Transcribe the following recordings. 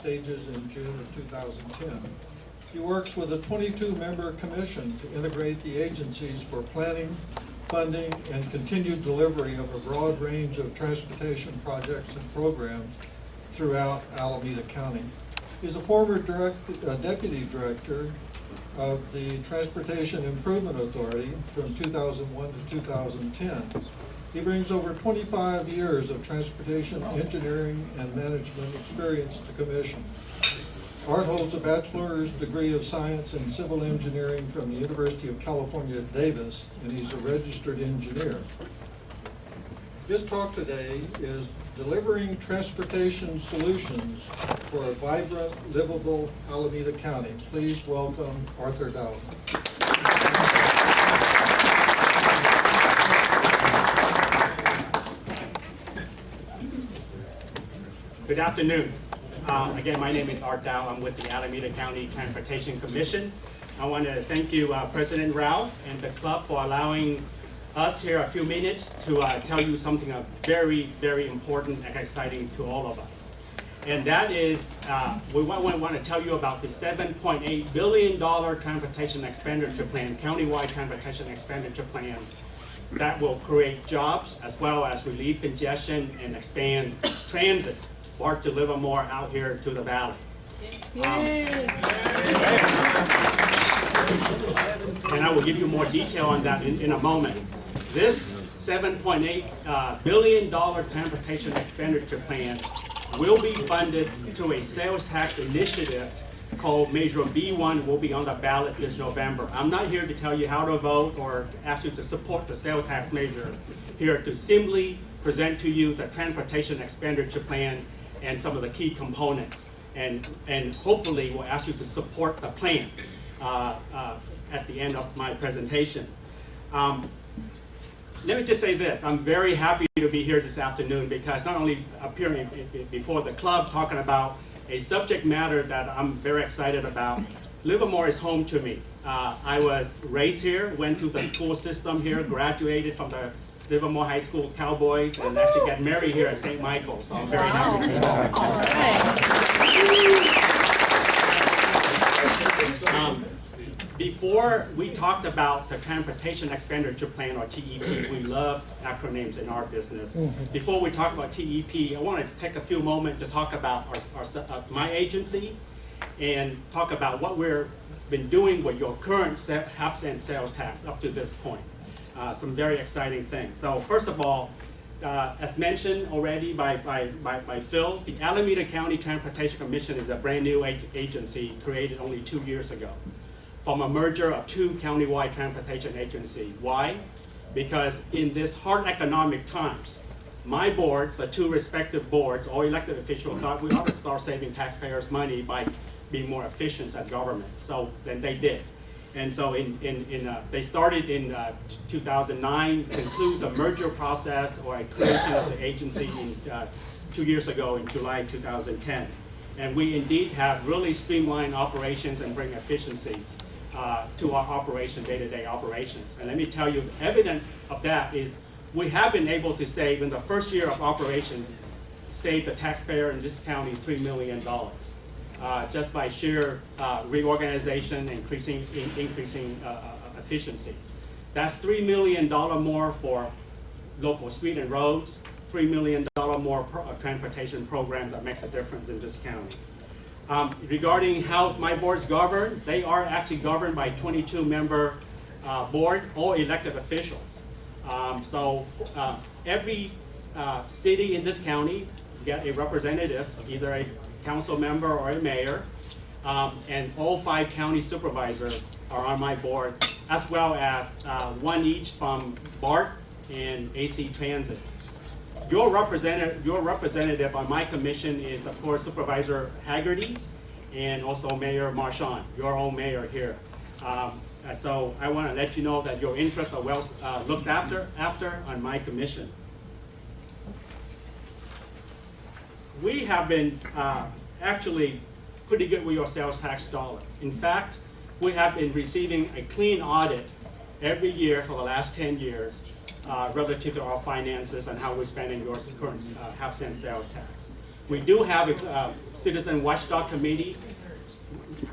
stages in June of 2010. He works with a 22-member commission to integrate the agencies for planning, funding, and continued delivery of a broad range of transportation projects and programs throughout Alameda County. He's a former deputy director of the Transportation Improvement Authority from 2001 to 2010. He brings over 25 years of transportation engineering and management experience to commission. Art holds a bachelor's degree of science in civil engineering from the University of California at Davis, and he's a registered engineer. His talk today is delivering transportation solutions for a vibrant, livable Alameda County. Please welcome Arthur Dowd. Good afternoon. Again, my name is Art Dow. I'm with the Alameda County Transportation Commission. I want to thank you, President Ralph and the club, for allowing us here a few minutes to tell you something very, very important and exciting to all of us. And that is, we want to tell you about the $7.8 billion transportation expenditure plan, countywide transportation expenditure plan, that will create jobs as well as relieve congestion and expand transit, or deliver more out here to the valley. And I will give you more detail on that in a moment. This $7.8 billion transportation expenditure plan will be funded through a sales tax initiative called Measure B1, will be on the ballot this November. I'm not here to tell you how to vote or ask you to support the sales tax measure. Here to simply present to you the transportation expenditure plan and some of the key components. And hopefully we'll ask you to support the plan at the end of my presentation. Let me just say this, I'm very happy to be here this afternoon because not only appearing before the club talking about a subject matter that I'm very excited about. Livermore is home to me. I was raised here, went through the school system here, graduated from the Livermore High School Cowboys, and actually got married here at St. Michael's, so I'm very happy to be home. All right. Before we talked about the Transportation Expenditure Plan, or TEP, we love acronyms in our business. Before we talk about TEP, I want to take a few moments to talk about my agency and talk about what we've been doing with your current half-cent sales tax up to this point. Some very exciting things. So first of all, as mentioned already by Phil, the Alameda County Transportation Commission is a brand new agency created only 2 years ago from a merger of two countywide transportation agencies. Why? Because in this hard economic times, my boards, the two respective boards, all elected officials, thought we ought to start saving taxpayers money by being more efficient at government. So then they did. And so they started in 2009 to conclude the merger process or a creation of the agency 2 years ago in July 2010. And we indeed have really streamlined operations and bring efficiencies to our operation, day-to-day operations. And let me tell you, evidence of that is we have been able to save, in the first year of operation, save the taxpayer in this county $3 million. Just by sheer reorganization, increasing efficiencies. That's $3 million more for local street and roads, $3 million more transportation program that makes a difference in this county. Regarding how my boards govern, they are actually governed by 22-member board, all elected officials. Every city in this county get a representative, either a council member or a mayor, and all 5 county supervisors are on my board, as well as one each from BART and AC Transit. Your representative on my commission is, of course, Supervisor Haggerty and also Mayor Marchand, your own mayor here. So I want to let you know that your interests are well looked after on my commission. We have been actually pretty good with your sales tax dollar. In fact, we have been receiving a clean audit every year for the last 10 years relative to our finances and how we're spending your current half-cent sales tax. We do have a citizen watchdog committee,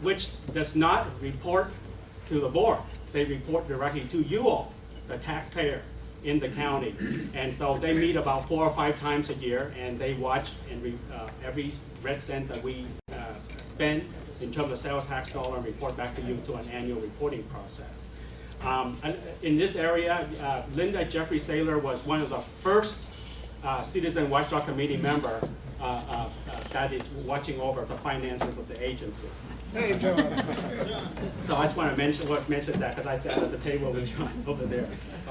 which does not report to the board. They report directly to you all, the taxpayer in the county. And so they meet about 4 or 5 times a year, and they watch and every red cent that we spend in terms of sales tax dollar and report back to you to an annual reporting process. And in this area, Linda Jeffrey Saylor was one of the first Citizen Watchdog Committee member that is watching over the finances of the agency. Hey, John. So I just want to mention that because I sat at the table with John over there.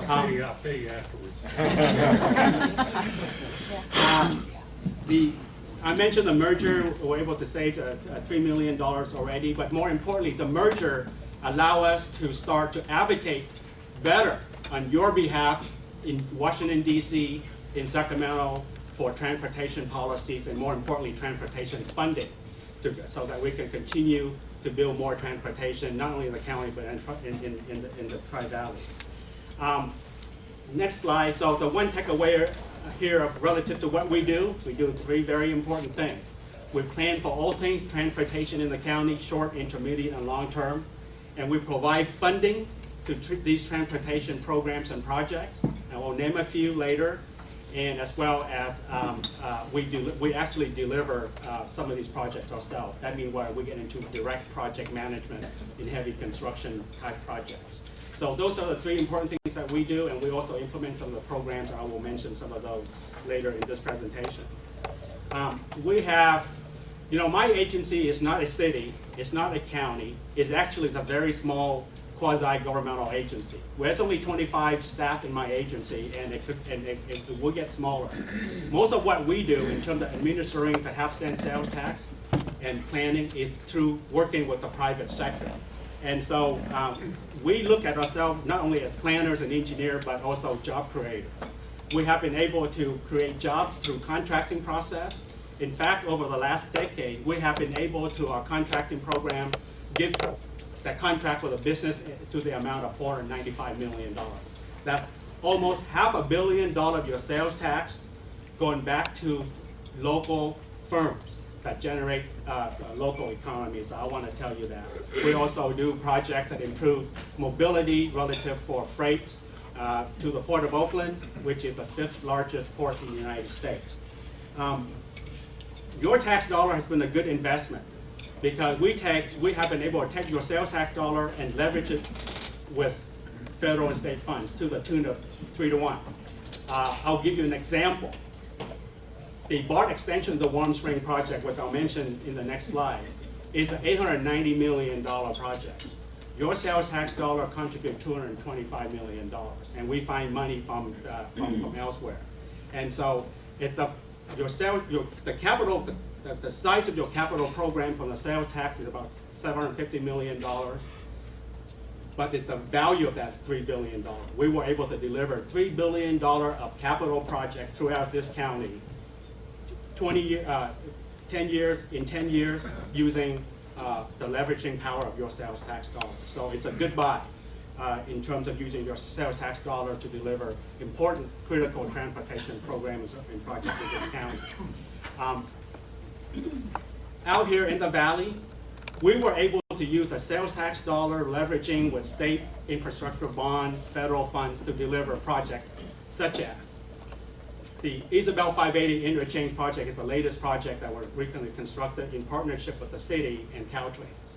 I'll pay you afterwards. I mentioned the merger, we're able to save $3 million already, but more importantly, the merger allow us to start to advocate better on your behalf in Washington, D.C., in Sacramento, for transportation policies and more importantly, transportation funding, so that we can continue to build more transportation, not only in the county, but in the Tri-Valley. Next slide. So the one takeaway here relative to what we do 3 very important things. We plan for all things transportation in the county, short, intermediate, and long term. And we provide funding to these transportation programs and projects. And we'll name a few later. And as well as we actually deliver some of these projects ourselves. That means we get into direct project management in heavy construction type projects. So those are the 3 important things that we do, and we also implement some of the programs. I will mention some of those later in this presentation. We have, my agency is not a city, it's not a county, it actually is a very small quasi-governmental agency. There's only 25 staff in my agency, and it will get smaller. Most of what we do in terms of administering the half-cent sales tax and planning is through working with the private sector. And so we look at ourselves not only as planners and engineers, but also job creators. We have been able to create jobs through contracting process. In fact, over the last decade, we have been able to our contracting program give that contract with a business to the amount of $495 million. That's almost $500 million of your sales tax going back to local firms that generate local economies. So I want to tell you that. We also do projects that improve mobility relative for freight to the Port of Oakland, which is the 5th largest port in the United States. Your tax dollar has been a good investment, because we have been able to take your sales tax dollar and leverage it with federal and state funds to the tune of 3 to 1. I'll give you an example. The BART extension of the Warm Spring project, which I'll mention in the next slide, is an $890 million project. Your sales tax dollar contribute $225 million, and we find money from elsewhere. And so it's the size of your capital program from the sales tax is about $750 million, but the value of that is $3 billion. We were able to deliver $3 billion of capital projects throughout this county, 10 years using the leveraging power of your sales tax dollar. So it's a good buy in terms of using your sales tax dollar to deliver important, critical transportation programs and projects in this county. Out here in the valley, we were able to use a sales tax dollar leveraging with state infrastructure bond, federal funds to deliver projects such as the Isabel 580 interchange project is the latest project that was recently constructed in partnership with the city and Caltrans.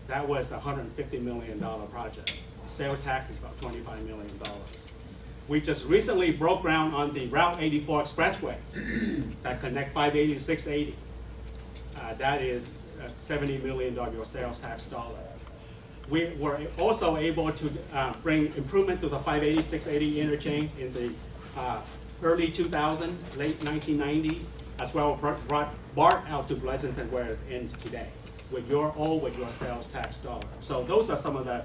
That was a $150 million project. Sales tax is about $25 million. We just recently broke ground on the Route 84 expressway that connects 580 to 680. That is $70 million of your sales tax dollar. We were also able to bring improvement to the 580, 680 interchange in the early 2000s, late 1990s, as well as brought BART out to Pleasanton where it ends today, with your sales tax dollar. So those are some of the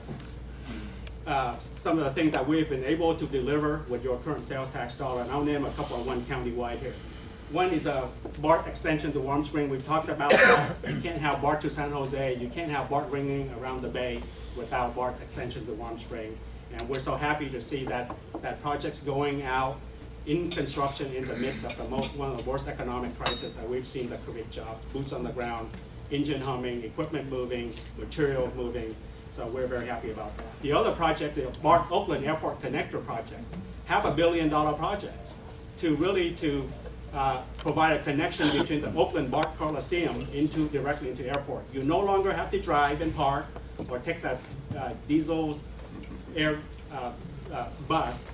things that we've been able to deliver with your current sales tax dollar, and I'll name a couple of one county-wide here. One is a BART extension to Warm Spring. We've talked about that. You can't have BART to San Jose. You can't have BART ringing around the bay without BART extension to Warm Spring. And we're so happy to see that project's going out. in construction in the midst of one of the worst economic crises that we've seen that create jobs, boots on the ground, engine humming, equipment moving, material moving. So we're very happy about that. The other project, the Oakland Airport Connector project, $500 million project to really provide a connection between the Oakland BART Coliseum directly into airport. You no longer have to drive and park or take that diesel's air bus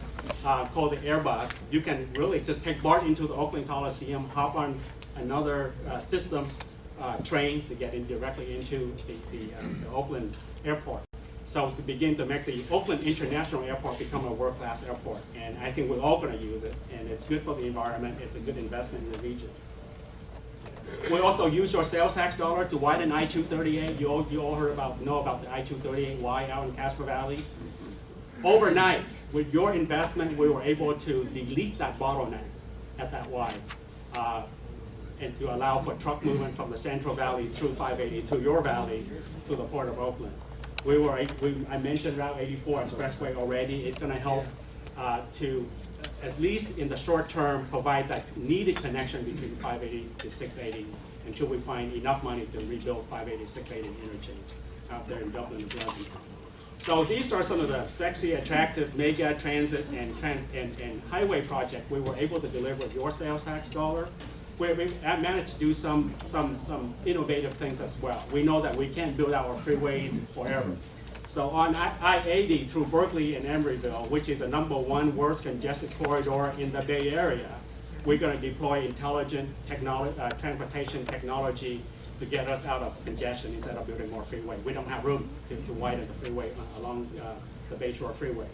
called the Airbus. You can really just take BART into the Oakland Coliseum, hop on another system train to get in directly into the Oakland Airport. So to begin to make the Oakland International Airport become a world-class airport. And I think we're all going to use it, and it's good for the environment, it's a good investment in the region. We also use your sales tax dollar to widen I-238. You all know about the I-238Y out in Casper Valley. Overnight, with your investment, we were able to delete that bottleneck at that Y. And to allow for truck movement from the Central Valley through 580, through your valley, to the Port of Oakland. I mentioned Route 84 Expressway already. It's going to help to, at least in the short term, provide that needed connection between 580 to 680 until we find enough money to rebuild 580, 680 interchange out there in Dublin and Pleasanton. So these are some of the sexy, attractive mega transit and highway projects we were able to deliver with your sales tax dollar. We managed to do some innovative things as well. We know that we can't build our freeways forever. So on I-80 through Berkeley and Emeryville, which is the #1 worst congested corridor in the Bay Area, we're going to deploy intelligent transportation technology to get us out of congestion instead of building more freeway. We don't have room to widen the freeway along the Bayshore Freeway.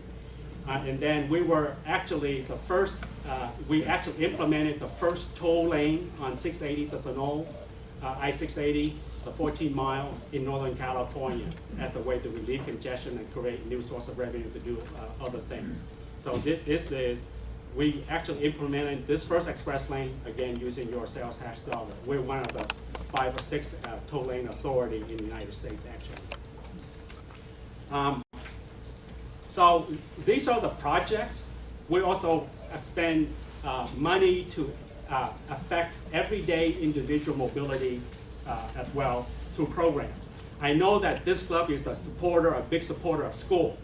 And then we were actually the first, we actually implemented the first toll lane on 680 to Sonoma, I-680, the 14-mile in Northern California, as a way to relieve congestion and create a new source of revenue to do other things. So we actually implemented this first express lane, again, using your sales tax dollar. We're one of the 5 or 6 toll lane authority in the United States, actually. So these are the projects. We also spend money to affect everyday individual mobility as well through programs. I know that this club is a big supporter of schools.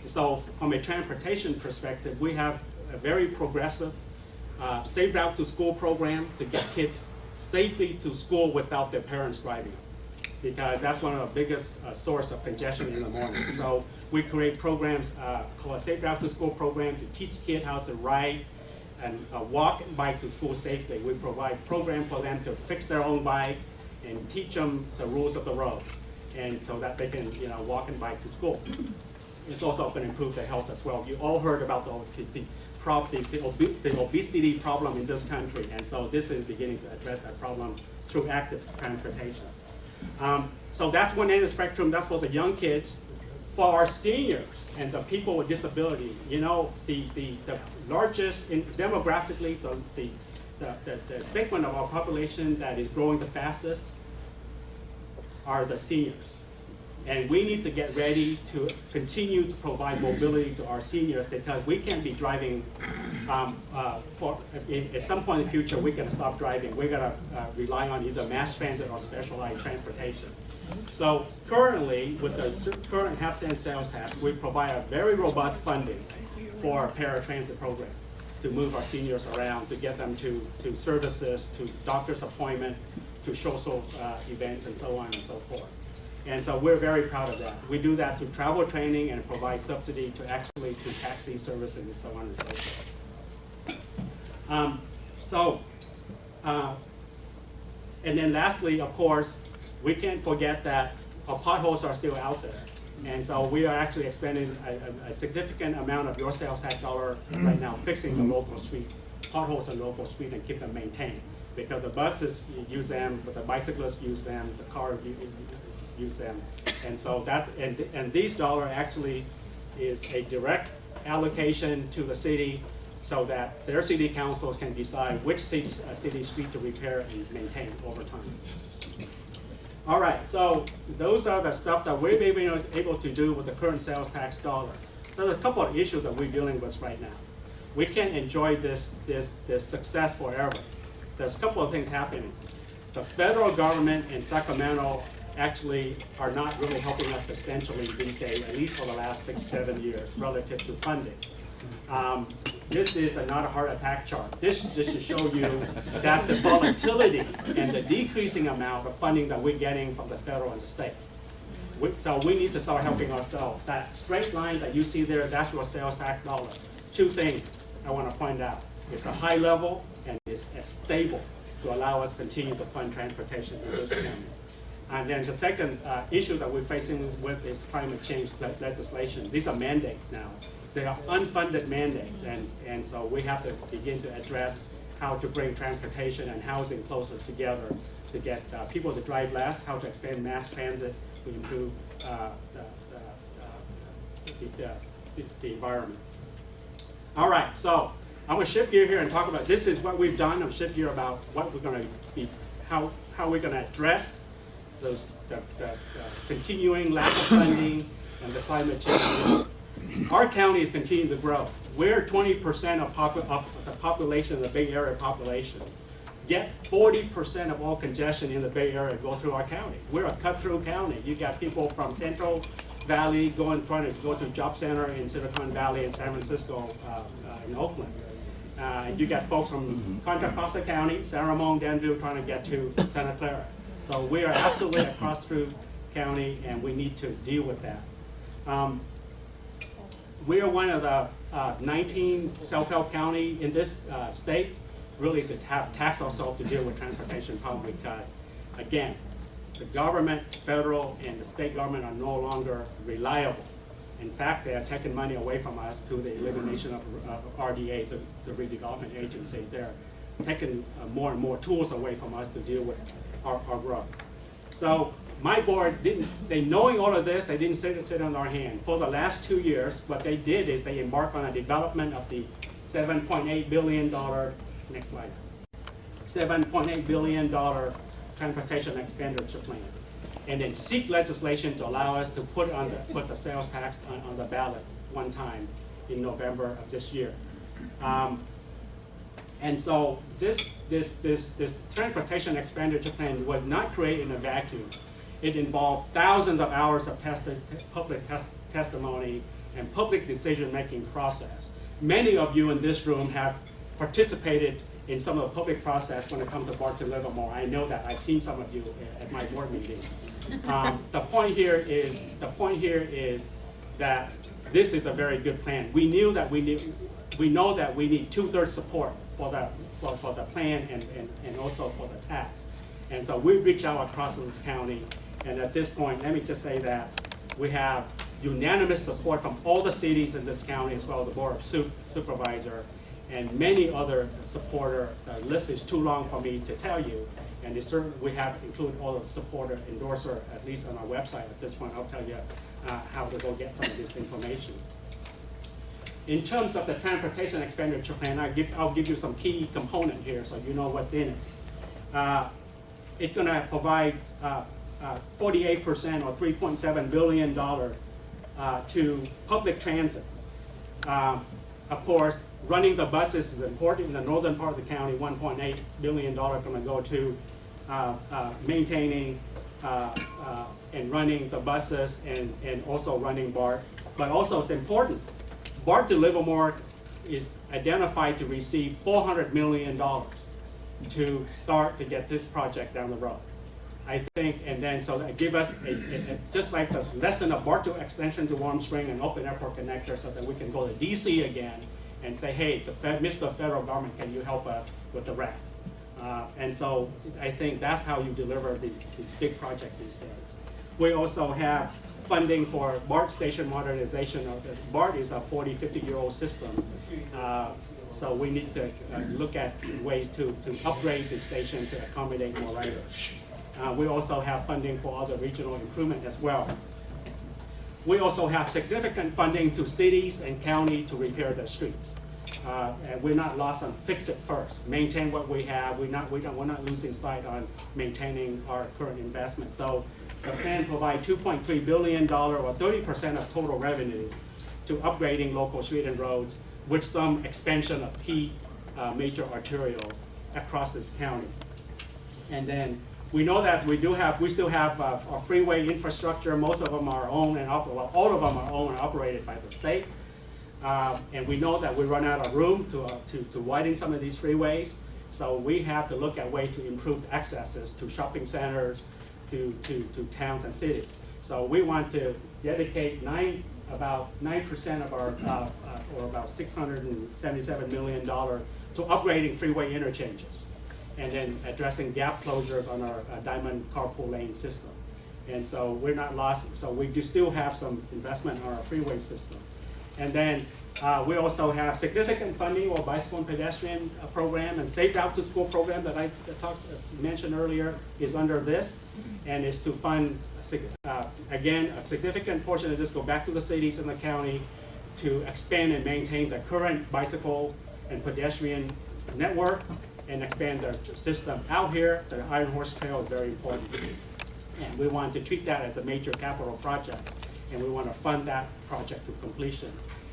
So from a transportation perspective, we have a very progressive Safe Route to School program to get kids safely to school without their parents driving, because that's one of the biggest source of congestion in the morning. So we create programs called a Safe Route to School program to teach kids how to ride and walk and bike to school safely. We provide programs for them to fix their own bike and teach them the rules of the road, and so that they can walk and bike to school. It's also going to improve their health as well. You all heard about the obesity problem in this country, and so this is beginning to address that problem through active transportation. So that's one end of the spectrum. That's for the young kids. For our seniors and the people with disability, the largest, demographically, the segment of our population that is growing the fastest are the seniors. And we need to get ready to continue to provide mobility to our seniors, because we can't be driving, at some point in the future, we're gonna stop driving. We're gonna rely on either mass transit or specialized transportation. So currently, with the current half-cent sales tax, we provide a very robust funding for our paratransit program to move our seniors around, to get them to services, to doctor's appointment, to social events, and so on and so forth. And so we're very proud of that. We do that through travel training and provide subsidy to taxi services and so on and so forth. And then lastly, of course, we can't forget that our potholes are still out there. And so we are actually expending a significant amount of your sales tax dollar right now fixing the local street, potholes on local street, and keep them maintained. Because the buses use them, but the bicyclists use them, the cars use them. And so and these dollars actually is a direct allocation to the city so that their city councils can decide which city street to repair and maintain over time. All right, so those are the stuff that we've been able to do with the current sales tax dollar. There's a couple of issues that we're dealing with right now. we can't enjoy this success forever. There's a couple of things happening. The federal government in Sacramento actually are not really helping us substantially these days, at least for the last 6-7 years, relative to funding. This is not a heart attack chart. This is just to show you that the volatility and the decreasing amount of funding that we're getting from the federal and the state. So we need to start helping ourselves. That straight line that you see there, that's your sales tax dollars. Two things I want to point out. It's a high level and it's stable to allow us to continue to fund transportation in this county. And then the second issue that we're facing with is climate change legislation. These are mandates now. They are unfunded mandates, and so we have to begin to address how to bring transportation and housing closer together to get people to drive less, how to expand mass transit to improve the environment. All right, so I'm going to shift gear here and talk about this is what we've done. I'm shift gear about what we're going to be, how we're going to address those the continuing lack of funding and the climate change. Our county is continuing to grow. We're 20% of the population, the Bay Area population. Yet 40% of all congestion in the Bay Area go through our county. We're a cut-through county. You got people from Central Valley trying to go to job center in Silicon Valley and San Francisco, in Oakland. You got folks from Contra Costa County, San Ramon, Denville trying to get to Santa Clara. So we are absolutely a cross-through county, and we need to deal with that. We are one of the 19 self-help county in this state, really to tax ourselves to deal with transportation problem because, again, the government, federal, and the state government are no longer reliable. In fact, they are taking money away from us through the elimination of RDA, the redevelopment agency. They're taking more and more tools away from us to deal with our growth. So my board knowing all of this, they didn't sit on our hand. For the last 2 years, what they did is they embarked on a development of the $7.8 billion, next slide, $7.8 billion transportation expenditure plan. And then seek legislation to allow us to put the sales tax on the ballot one time in November of this year. And so this transportation expenditure plan was not created in a vacuum. It involved thousands of hours of public testimony and public decision-making process. Many of you in this room have participated in some of the public process when it comes to BART to Livermore. I know that. I've seen some of you at my board meeting. The point here is that this is a very good plan. We know that we need 2/3 support for the plan and also for the tax. And so we reached out across this county, and at this point, let me just say that we have unanimous support from all the cities in this county, as well as the Board of Supervisor, and many other supporter. The list is too long for me to tell you, and we have included all the supporter endorser, at least on our website at this point. I'll tell you how to go get some of this information. In terms of the transportation expenditure plan, I'll give you some key component here so you know what's in it. It's going to provide 48% or $3.7 billion to public transit. Of course, running the buses is important. In the northern part of the county, $1.8 billion going to go to maintaining and running the buses and also running BART. But also it's important. BART to Livermore is identified to receive $400 million to start to get this project down the road. I think, and then so that give us just like the lesson of BART to extension to Warm Spring and open airport connector so that we can go to DC again and say, hey, Mr. Federal Government, can you help us with the rest? And so I think that's how you deliver these big projects these days. We also have funding for BART station modernization. BART is a 40, 50-year-old system. So we need to look at ways to upgrade the station to accommodate more riders. We also have funding for other regional improvement as well. We also have significant funding to cities and county to repair their streets. And we're not lost on fix it first, maintain what we have. We're not losing sight on maintaining our current investment. So the plan provides $2.3 billion or 30% of total revenue to upgrading local street and roads. with some expansion of key major arterials across this county. And then we know that we still have our freeway infrastructure. Most of them are owned and well, all of them are owned and operated by the state. And we know that we run out of room to widen some of these freeways. So we have to look at ways to improve accesses to shopping centers, to towns and cities. So we want to dedicate about 9% of our, or about $677 million to upgrading freeway interchanges, and then addressing gap closures on our diamond carpool lane system. And so we're not lost, so we do still have some investment in our freeway system. And then we also have significant funding for bicycle and pedestrian program, and Safe Route to School program that I mentioned earlier is under this, and is to fund, again, a significant portion of this go back to the cities and the county to expand and maintain the current bicycle and pedestrian network and expand the system out here. The Iron Horse Trail is very important. And we want to treat that as a major capital project, and we want to fund that project to completion.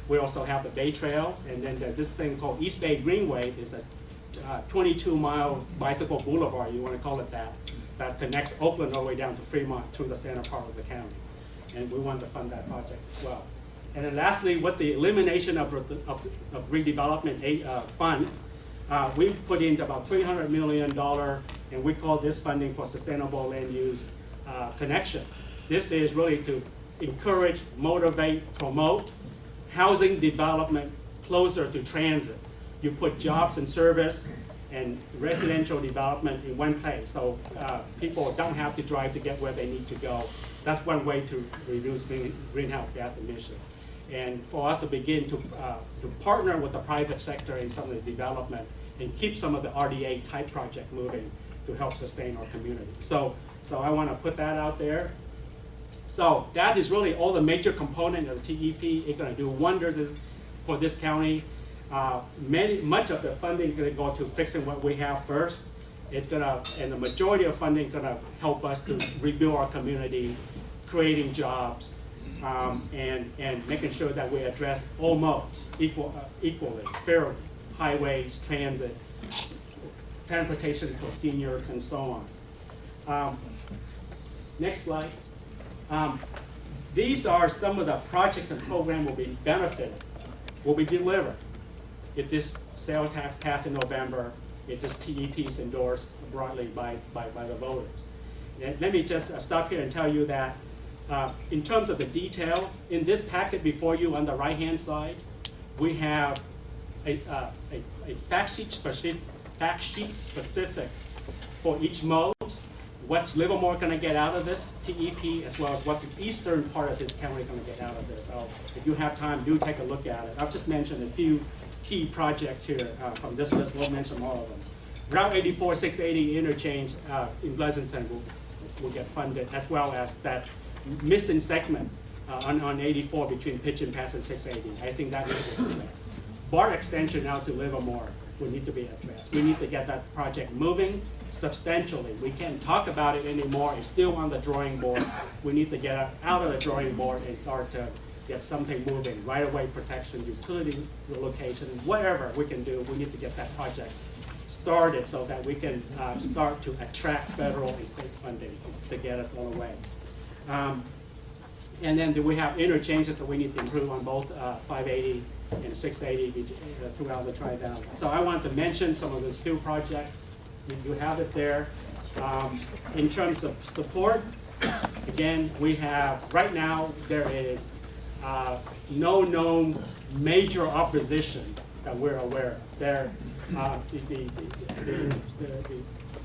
We also have the Bay Trail, and then this thing called East Bay Greenway is a 22-mile bicycle boulevard, you want to call it that connects Oakland all the way down to Fremont through the center part of the county. And we want to fund that project as well. And then lastly, with the elimination of redevelopment funds, we put in about $300 million, and we call this funding for sustainable land use connection. This is really to encourage, motivate, promote housing development closer to transit. You put jobs and service and residential development in one place, so people don't have to drive to get where they need to go. That's one way to reduce greenhouse gas emissions. And for us to begin to partner with the private sector in some of the development and keep some of the RDA type project moving to help sustain our community. So I want to put that out there. So that is really all the major component of the TEP. It's going to do wonders for this county. Much of the funding is going to go to fixing what we have first. It's going to, and the majority of funding is going to help us to rebuild our community, creating jobs, and making sure that we address all modes equally, fairly, highways, transit, transportation for seniors, and so on. Next slide. These are some of the projects and programs will be benefited, will be delivered if this sales tax passed in November, if this TEP is endorsed broadly by the voters. And let me just stop here and tell you that in terms of the details, in this packet before you on the right-hand side, we have a fact sheet specific for each mode. What's Livermore going to get out of this TEP, as well as what's the eastern part of this county going to get out of this. So if you have time, do take a look at it. I've just mentioned a few key projects here from this list. We'll mention all of them. Route 84 680 interchange in Pleasanton will get funded, as well as that missing segment on 84 between Pigeon Pass and 680. I think that needs to be addressed. BART extension out to Livermore will need to be addressed. We need to get that project moving substantially. We can't talk about it anymore. It's still on the drawing board. We need to get it out of the drawing board and start to get something moving. Right-of-way protection, utility relocation, whatever we can do, we need to get that project started so that we can start to attract federal and state funding to get us on the way. And then do we have interchanges that we need to improve on both 580 and 680 throughout the tri-valley. So I want to mention some of those few projects. You have it there. In terms of support, again, we have, right now, there is no known major opposition that we're aware of.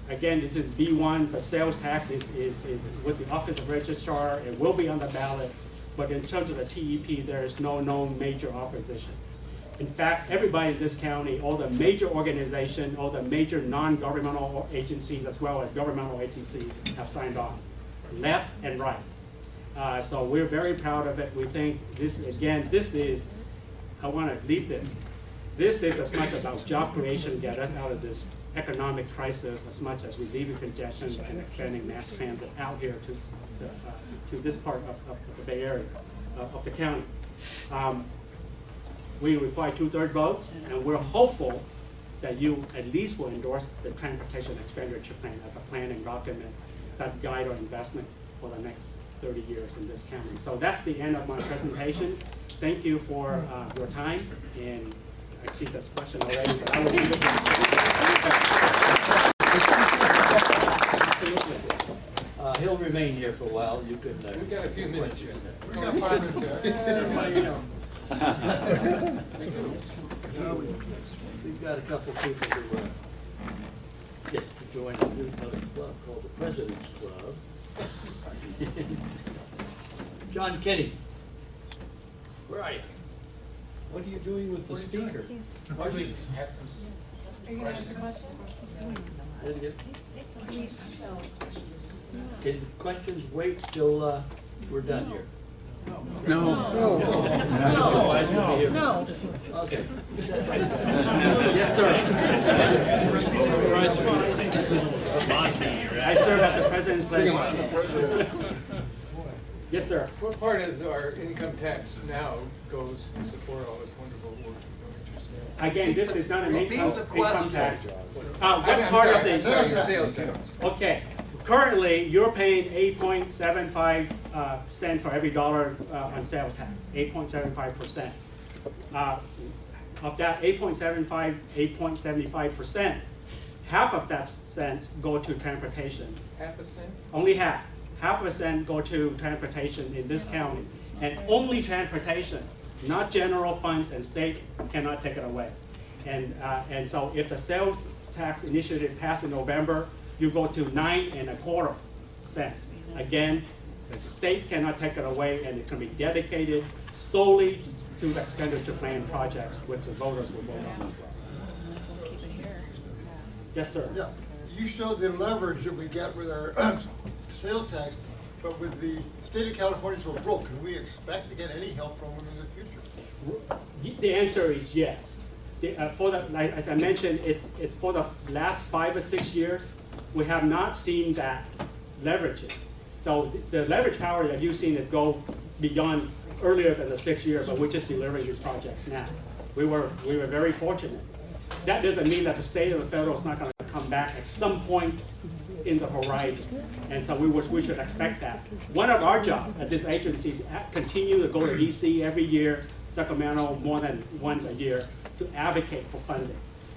Again, this is B1, the sales tax is with the Office of Registrar. It will be on the ballot, but in terms of the TEP, there is no known major opposition. In fact, everybody in this county, all the major organizations, all the major non-governmental agencies, as well as governmental agencies, have signed on, left and right. So we're very proud of it. We think this, again, this is, I want to leave this. This is as much about job creation, get us out of this economic crisis, as much as relieving congestion and expanding mass transit out here to this part of the Bay Area, of the county. We require 2/3 votes, and we're hopeful that you at least will endorse the transportation expenditure plan as a planning document that guide our investment for the next 30 years in this county. So that's the end of my presentation. Thank you for your time, and I see this question already, but I will leave it. Absolutely. He'll remain here for a while. You can. We got a few minutes yet. We got 5 minutes. We've got a couple people who get to join a new club called the President's Club. John Kenny, where are you? What are you doing with the speaker? Questions? Are you gonna ask questions? Did you get- Can questions wait till we're done here? No. I should be here. No. Okay. Yes, sir. I serve as the president's planning. Yes, sir. What part of our income tax now goes to support all this wonderful work? Again, this is not an income tax. I'm What part of sorry, the? your sales tax. Okay, currently, you're paying 8.75 cents for every dollar on sales tax, 8.75%. Of that 8.75%, half of that cents go to transportation. Half a cent? Only half. Half a cent go to transportation in this county. And only transportation, not general funds, and state cannot take it away. And so if the sales tax initiative passed in November, you go to 9.25 cents. Again, the state cannot take it away, and it can be dedicated solely to the expenditure plan projects, which the voters will vote on as well. Keep it here. Yes, sir. Yeah, you showed the leverage that we get with our sales tax, but with the state of California so broke, can we expect to get any help from them in the future? The answer is yes. As I mentioned, it's for the last 5 or 6 years, we have not seen that leveraging. So the leverage power that you've seen is go beyond earlier than the 6 years, but we're just delivering these projects now. We were very fortunate. That doesn't mean that the state or the federal is not going to come back at some point in the horizon. And so we should expect that. One of our jobs at this agency is continue to go to DC every year, Sacramento more than once a year, to advocate for funding.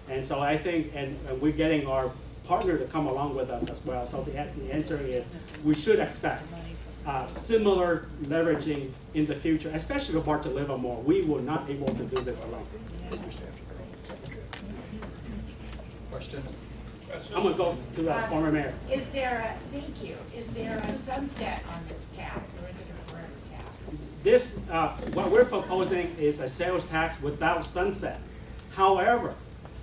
And so I think, and we're getting our partner to come along with us as well. So the answer is we should expect similar leveraging in the future, especially for Bart to live more. We will not be able to do this alone. Question? I'm gonna go to the former mayor. Is there a sunset on this tax, or is it a forever tax? This, what we're proposing is a sales tax without sunset. However,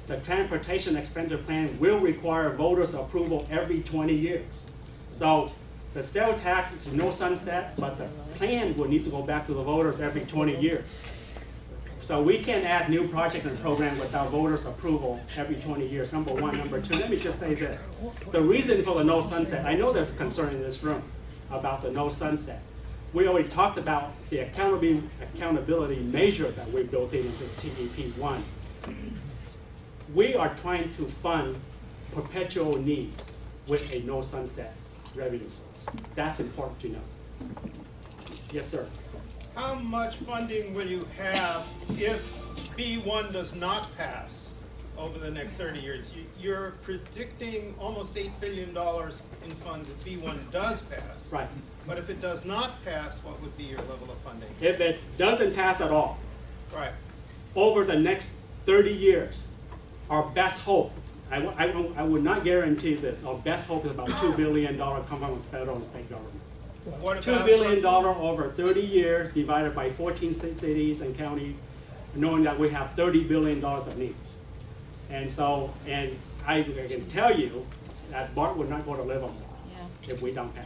the transportation expenditure plan will require voters' approval every 20 years. So the sales tax is no sunset, but the plan will need to go back to the voters every 20 years. So we can add new project and program without voters' approval every 20 years, number one. Number two, let me just say this. The reason for the no sunset, I know there's concern in this room about the no sunset. We already talked about the accountability measure that we built into TEP1. We are trying to fund perpetual needs with a no sunset revenue source. That's important to know. Yes, sir. How much funding will you have if B1 does not pass over the next 30 years? You're predicting almost $8 billion in funds if B1 does pass. Right. But if it does not pass, what would be your level of funding? If it doesn't pass at all, Right. over the next 30 years, our best hope, I would not guarantee this, our best hope is about $2 billion coming from federal and state government. What $2 about billion over 30 years divided by 14 cities and counties, knowing that we have $30 billion of needs. And so, and I can tell you that Bart would not go to Livermore if we don't pass.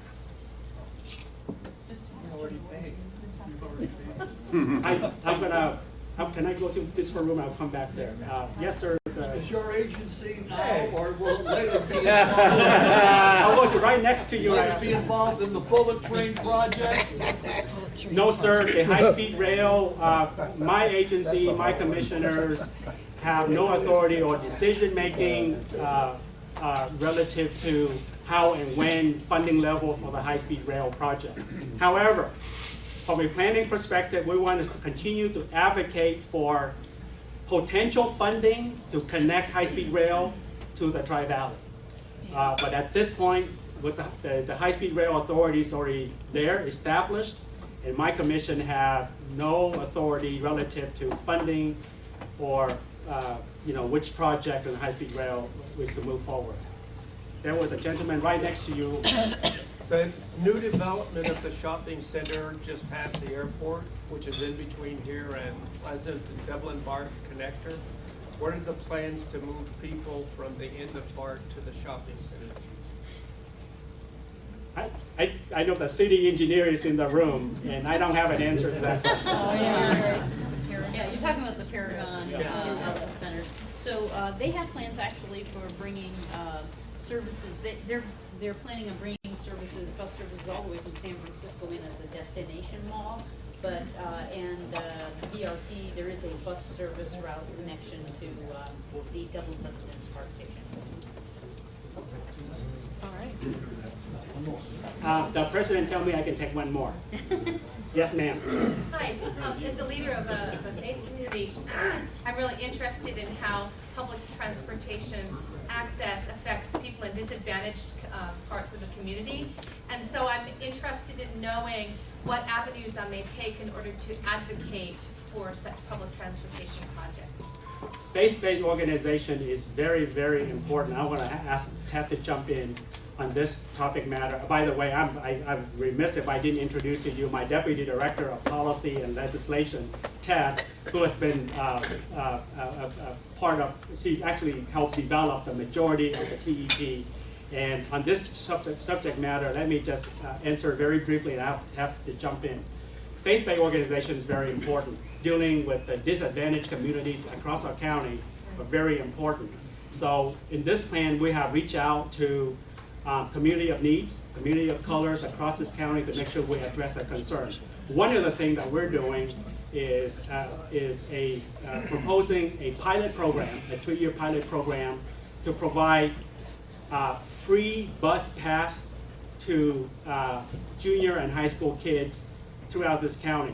I'm gonna, can I go to this room? I'll come back there. Yes, sir, the Is your agency now, or will it later be involved? I was right next to you. Later be involved in the bullet train project? No, sir, the high-speed rail, my agency, my commissioners have no authority or decision-making relative to how and when funding level for the high-speed rail project. However, from a planning perspective, we want us to continue to advocate for potential funding to connect high-speed rail to the Tri-Valley. But at this point, with the high-speed rail authority is already there, established, and my commission have no authority relative to funding or which project in high-speed rail was to move forward. There was a gentleman right next to you. The new development of the shopping center just past the airport, which is in between here and Pleasant and Dublin BART connector. What are the plans to move people from the end of BART to the shopping center? I know the city engineer is in the room, and I don't have an answer to that question. Oh, yeah. Yeah, you're talking about the Paragon Center. So they have plans actually for bringing services. They're planning on bringing bus services all the way from San Francisco in as a destination mall. But and BRT, there is a bus service route connection to the Dublin President's Park Station. All right. The president told me I can take one more. Yes, ma'am. Hi, as a leader of a faith community, I'm really interested in how public transportation access affects people in disadvantaged parts of the community. And so I'm interested in knowing what avenues I may take in order to advocate for such public transportation projects. Faith-based organization is very, very important. I want to ask Ted to jump in on this topic matter. By the way, I'm remiss if I didn't introduce to you my Deputy Director of Policy and Legislation, Tess, who has been part of, she's actually helped develop the majority of the TEP. And on this subject matter, let me just answer very briefly and I'll Tess to jump in. Faith-based organization is very important. Dealing with the disadvantaged communities across our county are very important. So in this plan, we have reached out to community of needs, community of colors across this county to make sure we address their concerns. One of the things that we're doing is proposing a pilot program, a 2-year pilot program to provide free bus pass to junior and high school kids throughout this county.